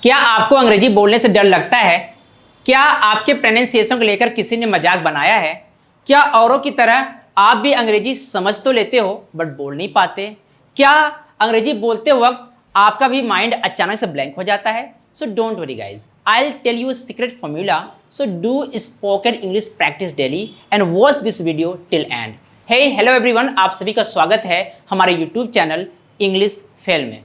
क्या आपको अंग्रेजी बोलने से डर लगता है? क्या आपके प्रोनाउंसिएशन को लेकर किसी ने मजाक बनाया है? क्या औरों की तरह आप भी अंग्रेजी समझ तो लेते हो बट बोल नहीं पाते? क्या अंग्रेजी बोलते वक्त आपका भी माइंड अचानक से ब्लैंक हो जाता है? So don't worry guys, I tell you secret formula. So do spoken English practice daily and watch this video till end. Hey hello everyone, आप सभी का स्वागत है हमारे यूट्यूब चैनल इंग्लिश फेल में.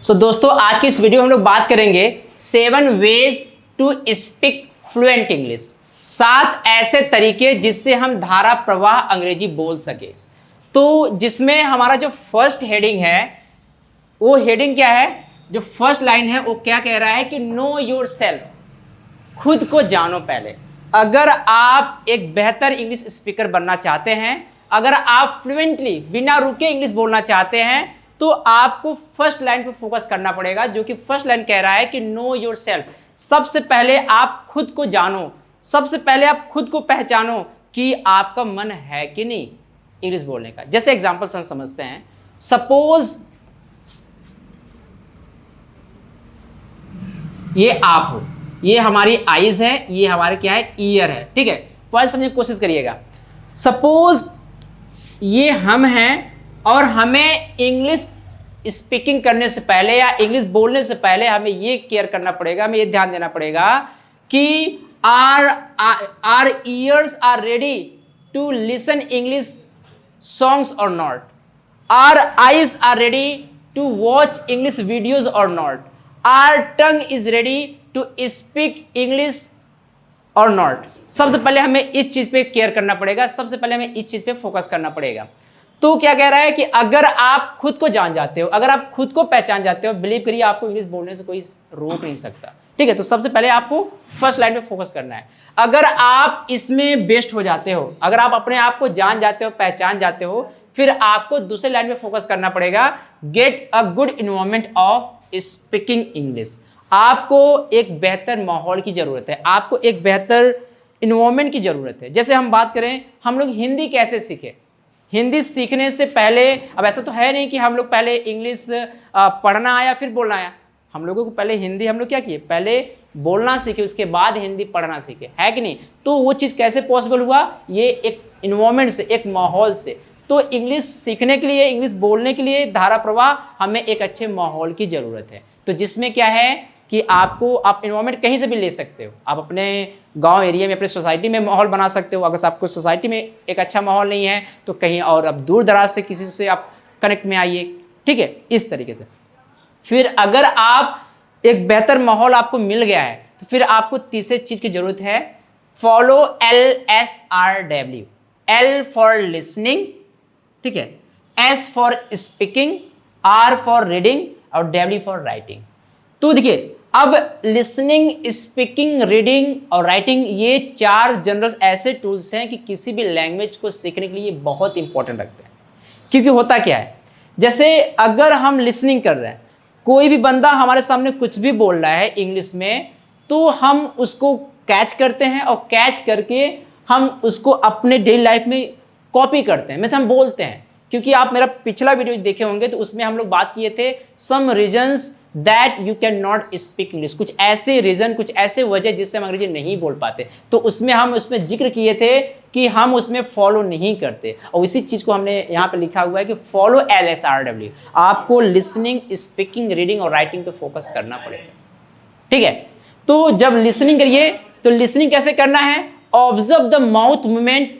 सो दोस्तों, आज की इस वीडियो में हम लोग बात करेंगे 7 ways to speak fluent English. 7 ऐसे तरीके जिससे हम धारा प्रवाह अंग्रेजी बोल सके. तो जिसमें हमारा जो फर्स्ट हेडिंग है, वो हेडिंग क्या है? जो फर्स्ट लाइन है वो क्या कह रहा है कि नो योर सेल्फ, खुद को जानो पहले. अगर आप एक बेहतर इंग्लिश स्पीकर बनना चाहते हैं, अगर आप फ्लुएंटली बिना रुके इंग्लिश बोलना चाहते हैं, तो आपको फर्स्ट लाइन पे फोकस करना पड़ेगा, जो कि फर्स्ट लाइन कह रहा है कि नो योर सेल्फ. सबसे पहले आप खुद को जानो, सबसे पहले आप खुद को पहचानो कि आपका मन है कि नहीं इंग्लिश बोलने का. जैसे एग्जांपल हम समझते हैं. सपोज ये आप हो, ये हमारी आईज है, ये हमारे क्या है, ईयर है. ठीक है, पॉइंट समझने की कोशिश करिएगा. सपोज ये हम हैं और हमें इंग्लिश स्पीकिंग करने से पहले या इंग्लिश बोलने से पहले हमें ये केयर करना पड़ेगा, हमें ये ध्यान देना पड़ेगा कि our ears are ready to listen English songs or not. Our eyes are ready to watch English videos or not. Our tongue is ready to speak English or not. सबसे पहले हमें इस चीज पे केयर करना पड़ेगा, सबसे पहले हमें इस चीज पे फोकस करना पड़ेगा. तो क्या कह रहा है कि अगर आप खुद को जान जाते हो, अगर आप खुद को पहचान जाते हो, बिलीव करिए आपको इंग्लिश बोलने से कोई रोक नहीं सकता. ठीक है, तो सबसे पहले आपको फर्स्ट लाइन पे फोकस करना है. अगर आप इसमें बेस्ट हो जाते हो, अगर आप अपने आप को जान जाते हो, पहचान जाते हो, फिर आपको दूसरे लाइन पे फोकस करना पड़ेगा. Get a good environment of speaking English. आपको एक बेहतर माहौल की जरूरत है, आपको एक बेहतर इन्वायरमेंट की जरूरत है. जैसे हम बात करें, हम लोग हिंदी कैसे सीखे. हिंदी सीखने से पहले, अब ऐसा तो है नहीं कि हम लोग पहले इंग्लिश पढ़ना आया फिर बोलना आया. हम लोगों को पहले हिंदी हम लोग क्या किए, पहले बोलना सीखे, उसके बाद हिंदी पढ़ना सीखे, है कि नहीं. तो वो चीज़ कैसे पॉसिबल हुआ? ये एक इन्वायरमेंट से, एक माहौल से. तो इंग्लिश सीखने के लिए, इंग्लिश बोलने के लिए धारा प्रवाह हमें एक अच्छे माहौल की ज़रूरत है. तो जिसमें क्या है कि आपको, आप इन्वायरमेंट कहीं से भी ले सकते हो. आप अपने गांव एरिया में, अपने सोसाइटी में माहौल बना सकते हो. अगर आपको सोसाइटी में एक अच्छा माहौल नहीं है तो कहीं और अब दूर दराज से किसी से आप कनेक्ट में आइए. ठीक है, इस तरीके से. फिर अगर आप एक बेहतर माहौल आपको मिल गया है, तो फिर आपको तीसरे चीज की जरूरत है. Follow LSRW. L for listening, ठीक है, S for speaking, R for reading और W फॉर राइटिंग. तो देखिए, अब लिसनिंग, स्पीकिंग, रीडिंग और राइटिंग, ये 4 जनरल ऐसे टूल्स हैं कि किसी भी लैंग्वेज को सीखने के लिए बहुत इंपॉर्टेंट रखते हैं. क्योंकि होता क्या है, जैसे अगर हम लिसनिंग कर रहे हैं, कोई भी बंदा हमारे सामने कुछ भी बोल रहा है इंग्लिश में, तो हम उसको कैच करते हैं और कैच करके हम उसको अपने डेली लाइफ में कॉपी करते हैं, मतलब हम बोलते हैं. क्योंकि आप मेरा पिछला वीडियो देखे होंगे तो उसमें हम लोग बात किए थे some reasons that you can not speak English. कुछ ऐसे रीजन, कुछ ऐसे वजह जिससे हम अंग्रेजी नहीं बोल पाते. तो उसमें हम उसमें जिक्र किए थे कि हम उसमें फॉलो नहीं करते, और इसी चीज़ को हमने यहाँ पे लिखा हुआ है कि फॉलो LSRW. आपको लिसनिंग, स्पीकिंग, रीडिंग और राइटिंग पे फोकस करना पड़ेगा. ठीक है, तो जब लिसनिंग करिए तो लिसनिंग कैसे करना है? Observe the mouth movement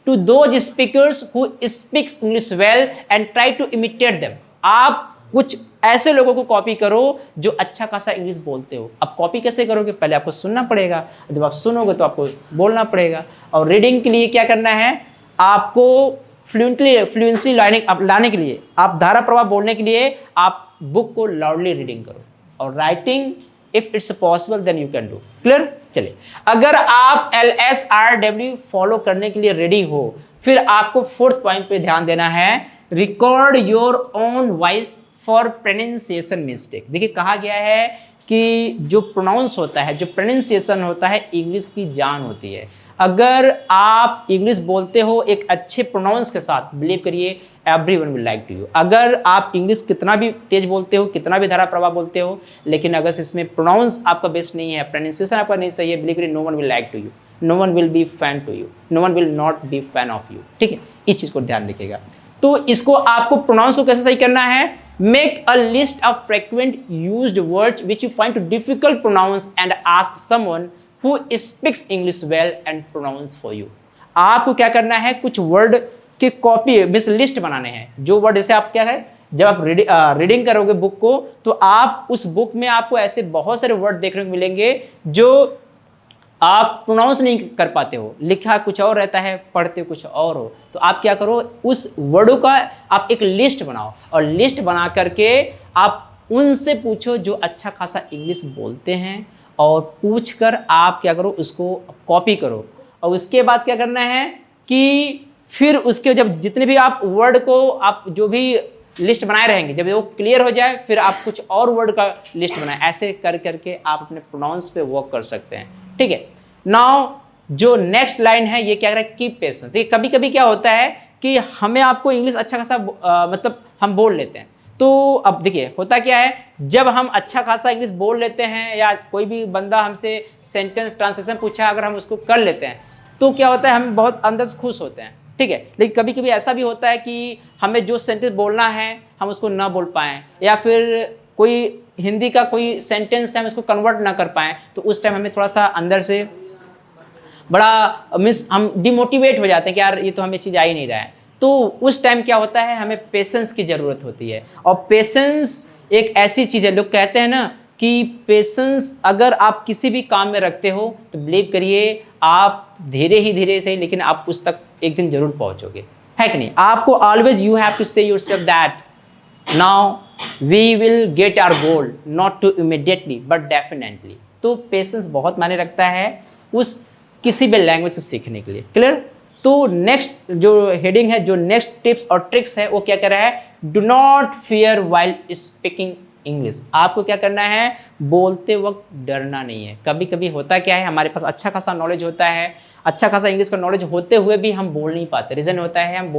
to those speakers who speaks English well and try to imitate them. आप कुछ ऐसे लोगों को कॉपी करो जो अच्छा खासा इंग्लिश बोलते हो. अब कॉपी कैसे करोगे? पहले आपको सुनना पड़ेगा, जब आप सुनोगे तो आपको बोलना पड़ेगा. और रीडिंग के लिए क्या करना है? आपको फ्लुएंसी लाने के लिए, आप धारा प्रवाह बोलने के लिए आप बुक को लाउडली रीडिंग करो. और writing, if it's possible then you can do. Clear? चलिए, अगर आप LSRW फॉलो करने के लिए रेडी हो, फिर आपको 4th पॉइंट पे ध्यान देना है. Record your own voice for pronunciation mistake. देखिए, कहा गया है कि जो प्रोनाउंस होता है, जो प्रोनाउंसिएशन होता है, इंग्लिश की जान होती है। अगर आप इंग्लिश बोलते हो एक अच्छे प्रोनाउंस के साथ, बिलीव करिए everyone will like to you. अगर आप इंग्लिश कितना भी तेज बोलते हो, कितना भी धारा प्रवाह बोलते हो, लेकिन अगर इसमें प्रोनाउंस आपका बेस्ट नहीं है, प्रोनाउंसिएशन आपका नहीं सही है, बिलीव करिए no one will like to you, no one will be fan to you, no one will not be fan of you. ठीक है, इस चीज़ को ध्यान रखिएगा। तो इसको आपको प्रोनाउंस को कैसे सही करना है, make a list of frequent used words which you find too difficult pronounce and ask someone who speaks English well and pronounce for you. आपको क्या करना है, कुछ वर्ड के कॉपी मिस लिस्ट बनाने हैं। जो वर्ड जैसे आप क्या है, जब आप रीडिंग करोगे बुक को, तो आप उस बुक में आपको ऐसे बहुत सारे वर्ड देखने को मिलेंगे जो आप प्रोनाउंस नहीं कर पाते हो, लिखा कुछ और रहता है, पढ़ते कुछ और हो। तो आप क्या करो, उस वर्डों का आप एक लिस्ट बनाओ, और लिस्ट बना करके आप उनसे पूछो जो अच्छा खासा इंग्लिश बोलते हैं, और पूछकर आप क्या करो, उसको कॉपी करो। और उसके बाद क्या करना है कि फिर उसके जब जितने भी आप वर्ड को आप जो भी लिस्ट बनाए रहेंगे, जब वो क्लियर हो जाए, फिर आप कुछ और वर्ड का लिस्ट बनाए। ऐसे कर करके आप अपने प्रोनाउंस पे वर्क कर सकते हैं। ठीक है, नाउ जो नेक्स्ट लाइन है ये क्या कर रहा है, कीप पेशेंस। ये कभी कभी क्या होता है कि हमें आपको इंग्लिश अच्छा खासा मतलब हम बोल लेते हैं। तो अब देखिए होता क्या है, जब हम अच्छा खासा इंग्लिश बोल लेते हैं, या कोई भी बंदा हमसे सेंटेंस ट्रांसलेशन पूछा, अगर हम उसको कर लेते हैं, तो क्या होता है, हम बहुत अंदर से खुश होते हैं। ठीक है, लेकिन कभी कभी ऐसा भी होता है कि हमें जो सेंटेंस बोलना है हम उसको ना बोल पाएँ, या फिर कोई हिंदी का कोई सेंटेंस है हम उसको कन्वर्ट ना कर पाएँ, तो उस टाइम हमें थोड़ा सा अंदर से बड़ा हम डिमोटिवेट हो जाते हैं कि यार ये तो हमें चीज़ आ ही नहीं रहा है। तो उस टाइम क्या होता है, हमें पेशेंस की ज़रूरत होती है। और पेशेंस एक ऐसी चीज़ है, लोग कहते हैं ना कि पेशेंस अगर आप किसी भी काम में रखते हो तो बिलीव करिए आप धीरे ही धीरे से, लेकिन आप उस तक एक दिन जरूर पहुंचोगे, है कि नहीं। आपको always you have to say yourself that now we will get our goal, not to immediately but definitely. तो पेशेंस बहुत मायने रखता है उस किसी भी लैंग्वेज को सीखने के लिए। क्लियर। तो नेक्स्ट जो हेडिंग है, जो नेक्स्ट टिप्स और ट्रिक्स है, वो क्या कह रहा है, do not fear while speaking English. आपको क्या करना है, बोलते वक्त डरना नहीं है। कभी कभी होता क्या है, हमारे पास अच्छा खासा नॉलेज होता है, अच्छा खासा इंग्लिश का नॉलेज होते हुए भी हम बोल नहीं पाते। रीज़न होता है हम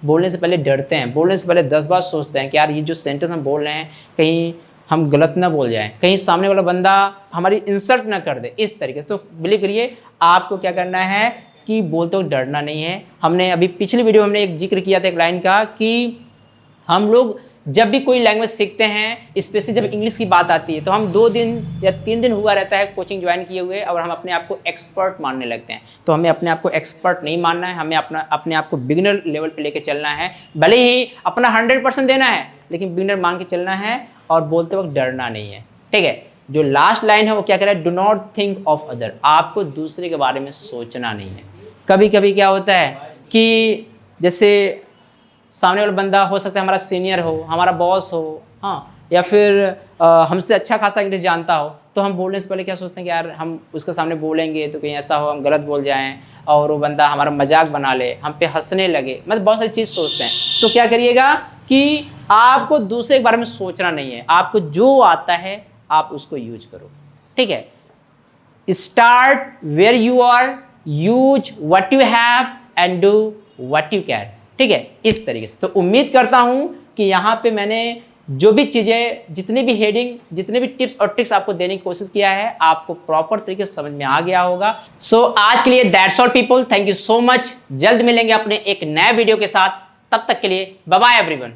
बोलने से पहले डरते हैं, बोलने से पहले 10 बार सोचते हैं कि यार ये जो सेंटेंस हम बोल रहे हैं कहीं हम गलत ना बोल जाएं, कहीं सामने वाला बंदा हमारी इंसल्ट ना कर दे, इस तरीके से। तो बिलीव करिए आपको क्या करना है कि बोलते वक्त डरना नहीं है। हमने अभी पिछली वीडियो में हमने एक जिक्र किया था एक लाइन का कि हम लोग जब भी कोई लैंग्वेज सीखते हैं, स्पेशली जब इंग्लिश की बात आती है, तो हम 2 दिन या 3 दिन हुआ रहता है कोचिंग ज्वाइन किए हुए, और हम अपने आप को एक्सपर्ट मानने लगते हैं। तो हमें अपने आप को एक्सपर्ट नहीं मानना है, हमें अपने आप को बिगिनर लेवल पे लेके चलना है। भले ही अपना 100% देना है, लेकिन बिगिनर मान के चलना है, और बोलते वक्त डरना नहीं है। ठीक है। जो लास्ट लाइन है वो क्या कह रहा है, do not think of other. आपको दूसरे के बारे में सोचना नहीं है। कभी कभी क्या होता है कि जैसे सामने वाला बंदा हो सकता है हमारा सीनियर हो, हमारा बॉस हो, हाँ, या फिर हमसे अच्छा खासा इंग्लिश जानता हो, तो हम बोलने से पहले क्या सोचते हैं कि यार हम उसके सामने बोलेंगे तो कहीं ऐसा हो हम गलत बोल जाएं, और वो बंदा हमारा मजाक बना ले, हम पे हंसने लगे, मतलब बहुत सारी चीज़ सोचते हैं। तो क्या करिएगा कि आपको दूसरे के बारे में सोचना नहीं है, आपको जो आता है आप उसको यूज करो। ठीक है। Start where you are, use what you have and do what you can. ठीक है, इस तरीके से। तो उम्मीद करता हूं कि यहाँ पे मैंने जो भी चीज़ें, जितनी भी हेडिंग, जितने भी टिप्स और ट्रिक्स आपको देने की कोशिश किया है, आपको प्रॉपर तरीके से समझ में आ गया होगा। सो आज के लिए that's all people, thank you so much. जल्द मिलेंगे अपने एक नए वीडियो के साथ, तब तक के लिए बाय बाय एवरीवन।